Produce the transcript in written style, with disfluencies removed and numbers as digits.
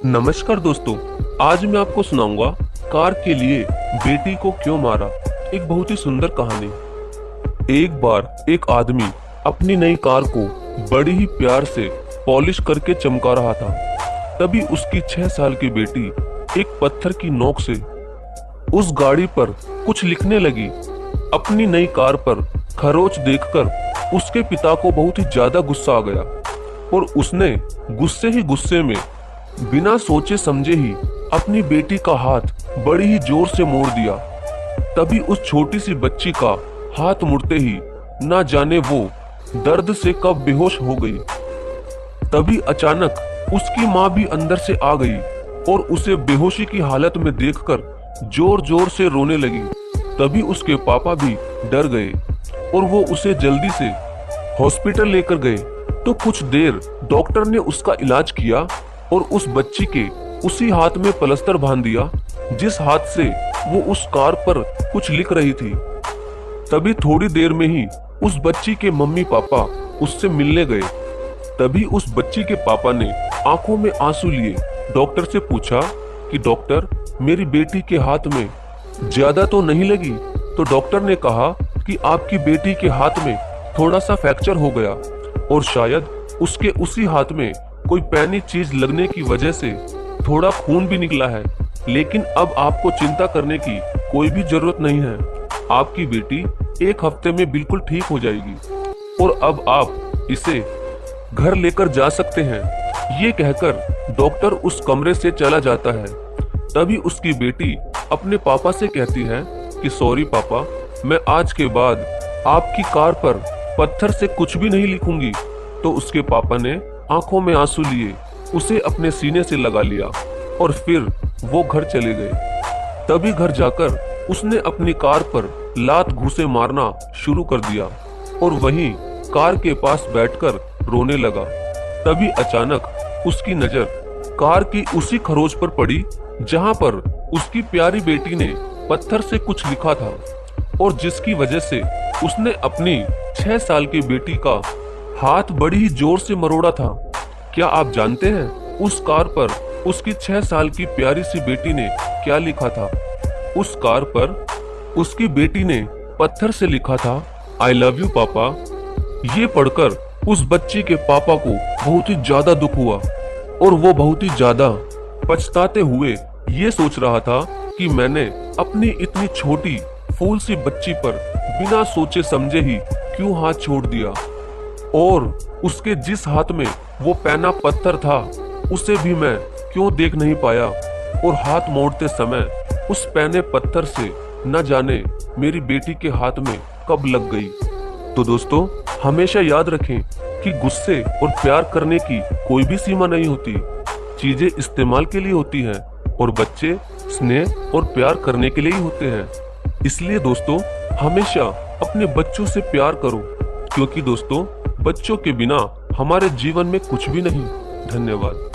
नमस्कार दोस्तों, आज मैं आपको सुनाऊंगा कार के लिए बेटी को क्यों मारा। एक बहुत ही सुंदर कहानी। एक बार एक आदमी अपनी नई कार को बड़ी ही प्यार से पॉलिश करके चमका रहा था। तभी उसकी 6 साल की बेटी एक पत्थर की नोक से उस गाड़ी पर कुछ लिखने लगी। अपनी नई कार पर खरोच देखकर उसके पिता को बहुत ही ज्यादा गुस्सा आ गया और उसने गुस्से में बिना सोचे समझे ही अपनी बेटी का हाथ बड़ी ही जोर से मोड़ दिया। तभी उस छोटी सी बच्ची का हाथ मुड़ते ही ना जाने वो दर्द से कब बेहोश हो गई। तभी अचानक उसकी माँ भी अंदर से आ गई और उसे बेहोशी की हालत में देखकर जोर जोर से रोने लगी। तभी उसके पापा भी डर गए और वो उसे जल्दी से हॉस्पिटल लेकर गए। तो कुछ देर डॉक्टर ने उसका इलाज किया और उस बच्ची के उसी हाथ में प्लास्टर बांध दिया जिस हाथ से वो उस कार पर कुछ लिख रही थी। तभी थोड़ी देर में ही उस बच्ची के मम्मी पापा उससे मिलने गए। तभी उस बच्ची के पापा ने आंखों में आंसू लिए डॉक्टर से पूछा कि डॉक्टर, मेरी बेटी के हाथ में ज्यादा तो नहीं लगी? तो डॉक्टर ने कहा कि आपकी बेटी के हाथ में थोड़ा सा फ्रैक्चर हो गया और शायद उसके उसी हाथ में कोई पैनी चीज लगने की वजह से थोड़ा खून भी निकला है, लेकिन अब आपको चिंता करने की कोई भी जरूरत नहीं है। आपकी बेटी 1 हफ्ते में बिल्कुल ठीक हो जाएगी और अब आप इसे घर लेकर जा सकते हैं। ये कहकर डॉक्टर उस कमरे से चला जाता है। तभी उसकी बेटी अपने पापा से कहती है कि सॉरी पापा, मैं आज के बाद आपकी कार पर पत्थर से कुछ भी नहीं लिखूंगी। तो उसके पापा ने आंखों में आंसू लिए उसे अपने सीने से लगा लिया और फिर वो घर चले गए। तभी घर जाकर उसने अपनी कार पर लात घूंसे मारना शुरू कर दिया और वहीं कार के पास बैठकर रोने लगा। तभी अचानक उसकी नजर कार की उसी खरोच पर पड़ी जहां पर उसकी प्यारी बेटी ने पत्थर से कुछ लिखा था और जिसकी वजह से उसने अपनी 6 साल की बेटी का हाथ बड़ी ही जोर से मरोड़ा था। क्या आप जानते हैं उस कार पर उसकी 6 साल की प्यारी सी बेटी ने क्या लिखा था? उस कार पर उसकी बेटी ने पत्थर से लिखा था, आई लव यू पापा। ये पढ़कर उस बच्ची के पापा को बहुत ही ज्यादा दुख हुआ और वो बहुत ही ज्यादा पछताते हुए ये सोच रहा था कि मैंने अपनी इतनी छोटी फूल सी बच्ची पर बिना सोचे समझे ही क्यों हाथ छोड़ दिया और उसके जिस हाथ में वो पैना पत्थर था उसे भी मैं क्यों देख नहीं पाया और हाथ मोड़ते समय उस पैने पत्थर से न जाने मेरी बेटी के हाथ में कब लग गई। तो दोस्तों, हमेशा याद रखें कि गुस्से और प्यार करने की कोई भी सीमा नहीं होती। चीजें इस्तेमाल के लिए होती हैं और बच्चे स्नेह और प्यार करने के लिए ही होते हैं। इसलिए दोस्तों, हमेशा अपने बच्चों से प्यार करो, क्योंकि दोस्तों बच्चों के बिना हमारे जीवन में कुछ भी नहीं। धन्यवाद।